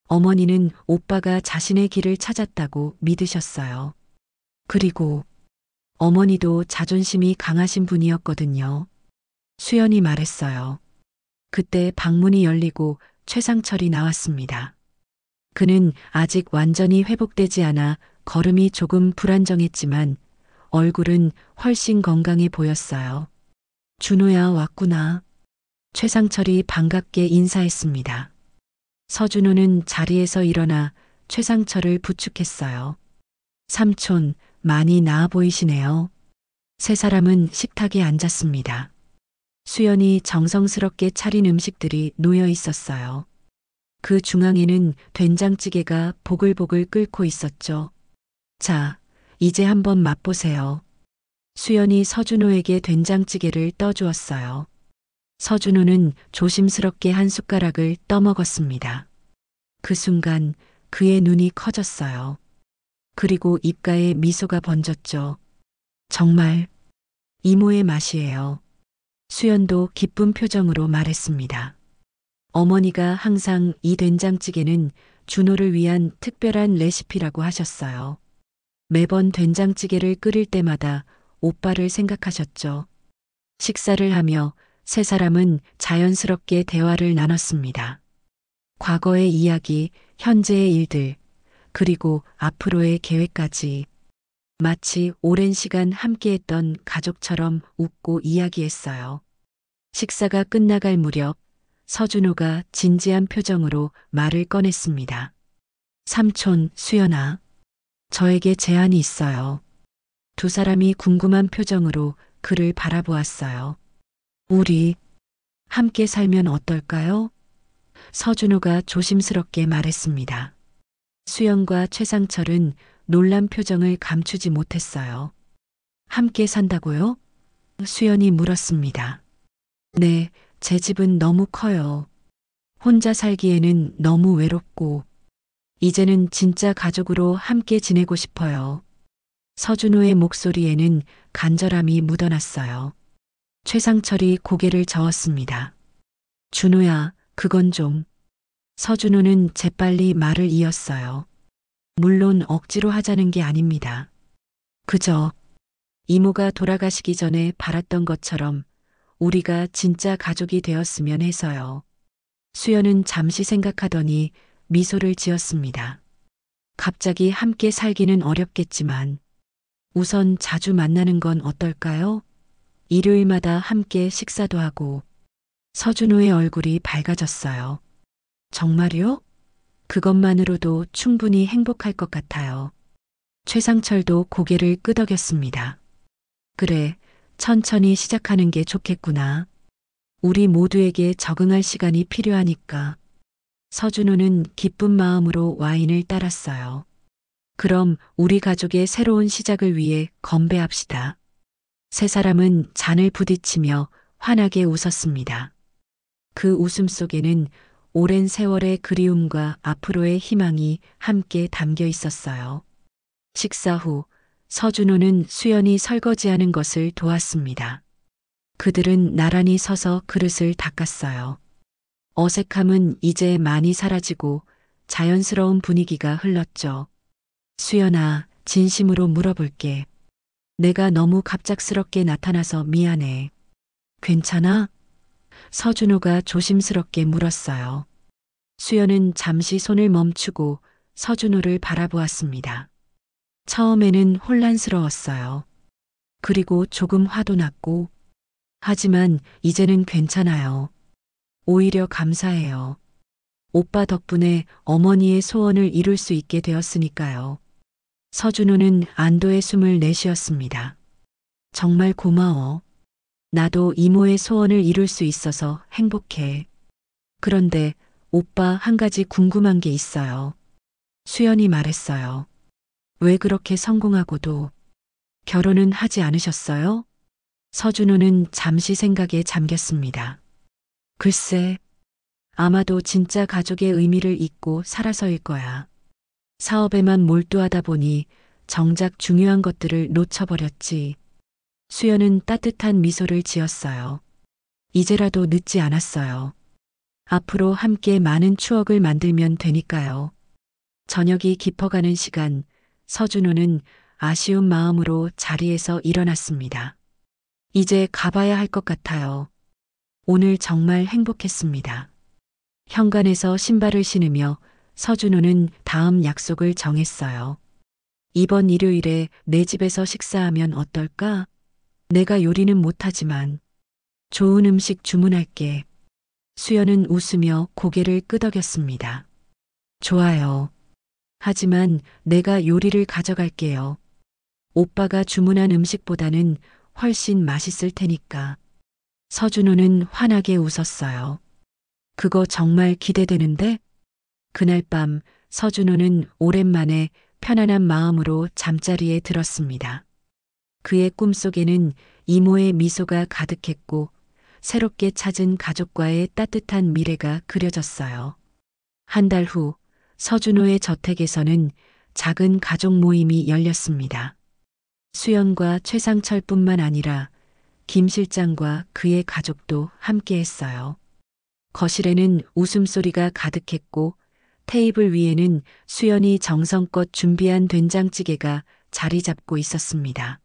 어머니는 오빠가 자신의 길을 찾았다고 믿으셨어요. 그리고 어머니도 자존심이 강하신 분이었거든요. 수연이 말했어요. 그때 방문이 열리고 최상철이 나왔습니다. 그는 아직 완전히 회복되지 않아 걸음이 조금 불안정했지만 얼굴은 훨씬 건강해 보였어요. 준호야 왔구나. 최상철이 반갑게 인사했습니다. 서준호는 자리에서 일어나 최상철을 부축했어요. 삼촌, 많이 나아 보이시네요. 세 사람은 식탁에 앉았습니다. 수연이 정성스럽게 차린 음식들이 놓여 있었어요. 그 중앙에는 된장찌개가 보글보글 끓고 있었죠. 자, 이제 한번 맛보세요. 수연이 서준호에게 된장찌개를 떠주었어요. 서준호는 조심스럽게 한 숟가락을 떠먹었습니다. 그 순간 그의 눈이 커졌어요. 그리고 입가에 미소가 번졌죠. 정말 이모의 맛이에요. 수연도 기쁜 표정으로 말했습니다. 어머니가 항상 이 된장찌개는 준호를 위한 특별한 레시피라고 하셨어요. 매번 된장찌개를 끓일 때마다 오빠를 생각하셨죠. 식사를 하며 세 사람은 자연스럽게 대화를 나눴습니다. 과거의 이야기, 현재의 일들, 그리고 앞으로의 계획까지. 마치 오랜 시간 함께했던 가족처럼 웃고 이야기했어요. 식사가 끝나갈 무렵 서준호가 진지한 표정으로 말을 꺼냈습니다. 삼촌, 수연아. 저에게 제안이 있어요. 두 사람이 궁금한 표정으로 그를 바라보았어요. 우리 함께 살면 어떨까요? 서준호가 조심스럽게 말했습니다. 수연과 최상철은 놀란 표정을 감추지 못했어요. 함께 산다고요? 수연이 물었습니다. 네, 제 집은 너무 커요. 혼자 살기에는 너무 외롭고, 이제는 진짜 가족으로 함께 지내고 싶어요. 서준호의 목소리에는 간절함이 묻어났어요. 최상철이 고개를 저었습니다. 준호야, 그건 좀. 서준호는 재빨리 말을 이었어요. 물론 억지로 하자는 게 아닙니다. 그저 이모가 돌아가시기 전에 바랐던 것처럼 우리가 진짜 가족이 되었으면 해서요. 수연은 잠시 생각하더니 미소를 지었습니다. 갑자기 함께 살기는 어렵겠지만 우선 자주 만나는 건 어떨까요? 일요일마다 함께 식사도 하고 서준호의 얼굴이 밝아졌어요. 정말요? 그것만으로도 충분히 행복할 것 같아요. 최상철도 고개를 끄덕였습니다. 그래, 천천히 시작하는 게 좋겠구나. 우리 모두에게 적응할 시간이 필요하니까. 서준호는 기쁜 마음으로 와인을 따랐어요. 그럼 우리 가족의 새로운 시작을 위해 건배합시다. 세 사람은 잔을 부딪히며 환하게 웃었습니다. 그 웃음 속에는 오랜 세월의 그리움과 앞으로의 희망이 함께 담겨 있었어요. 식사 후 서준호는 수연이 설거지하는 것을 도왔습니다. 그들은 나란히 서서 그릇을 닦았어요. 어색함은 이제 많이 사라지고 자연스러운 분위기가 흘렀죠. 수연아, 진심으로 물어볼게. 내가 너무 갑작스럽게 나타나서 미안해. 괜찮아? 서준호가 조심스럽게 물었어요. 수연은 잠시 손을 멈추고 서준호를 바라보았습니다. 처음에는 혼란스러웠어요. 그리고 조금 화도 났고, 하지만 이제는 괜찮아요. 오히려 감사해요. 오빠 덕분에 어머니의 소원을 이룰 수 있게 되었으니까요. 서준호는 안도의 숨을 내쉬었습니다. 정말 고마워. 나도 이모의 소원을 이룰 수 있어서 행복해. 그런데 오빠 한 가지 궁금한 게 있어요. 수연이 말했어요. 왜 그렇게 성공하고도 결혼은 하지 않으셨어요? 서준호는 잠시 생각에 잠겼습니다. 글쎄, 아마도 진짜 가족의 의미를 잊고 살아서일 거야. 사업에만 몰두하다 보니 정작 중요한 것들을 놓쳐버렸지. 수연은 따뜻한 미소를 지었어요. 이제라도 늦지 않았어요. 앞으로 함께 많은 추억을 만들면 되니까요. 저녁이 깊어가는 시간, 서준호는 아쉬운 마음으로 자리에서 일어났습니다. 이제 가봐야 할 것 같아요. 오늘 정말 행복했습니다. 현관에서 신발을 신으며 서준호는 다음 약속을 정했어요. 이번 일요일에 내 집에서 식사하면 어떨까? 내가 요리는 못하지만 좋은 음식 주문할게. 수연은 웃으며 고개를 끄덕였습니다. 좋아요. 하지만 내가 요리를 가져갈게요. 오빠가 주문한 음식보다는 훨씬 맛있을 테니까. 서준호는 환하게 웃었어요. 그거 정말 기대되는데? 그날 밤 서준호는 오랜만에 편안한 마음으로 잠자리에 들었습니다. 그의 꿈속에는 이모의 미소가 가득했고 새롭게 찾은 가족과의 따뜻한 미래가 그려졌어요. 한 달 후 서준호의 저택에서는 작은 가족 모임이 열렸습니다. 수연과 최상철뿐만 아니라 김 실장과 그의 가족도 함께했어요. 거실에는 웃음소리가 가득했고 테이블 위에는 수연이 정성껏 준비한 된장찌개가 자리 잡고 있었습니다.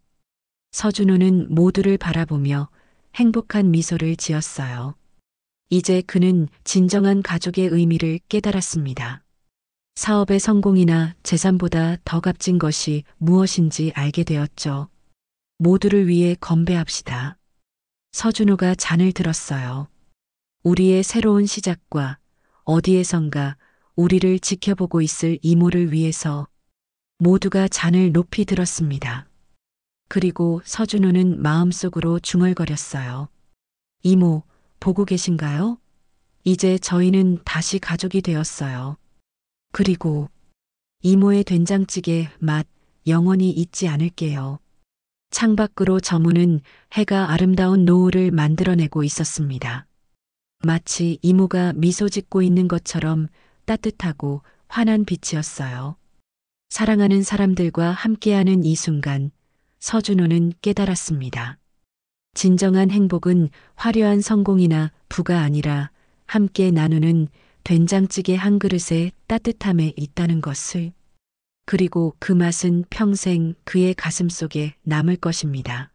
서준호는 모두를 바라보며 행복한 미소를 지었어요. 이제 그는 진정한 가족의 의미를 깨달았습니다. 사업의 성공이나 재산보다 더 값진 것이 무엇인지 알게 되었죠. 모두를 위해 건배합시다. 서준호가 잔을 들었어요. 우리의 새로운 시작과 어디에선가 우리를 지켜보고 있을 이모를 위해서 모두가 잔을 높이 들었습니다. 그리고 서준호는 마음속으로 중얼거렸어요. 이모, 보고 계신가요? 이제 저희는 다시 가족이 되었어요. 그리고 이모의 된장찌개 맛 영원히 잊지 않을게요. 창밖으로 저무는 해가 아름다운 노을을 만들어내고 있었습니다. 마치 이모가 미소 짓고 있는 것처럼 따뜻하고 환한 빛이었어요. 사랑하는 사람들과 함께하는 이 순간 서준호는 깨달았습니다. 진정한 행복은 화려한 성공이나 부가 아니라 함께 나누는 된장찌개 한 그릇의 따뜻함에 있다는 것을. 그리고 그 맛은 평생 그의 가슴 속에 남을 것입니다.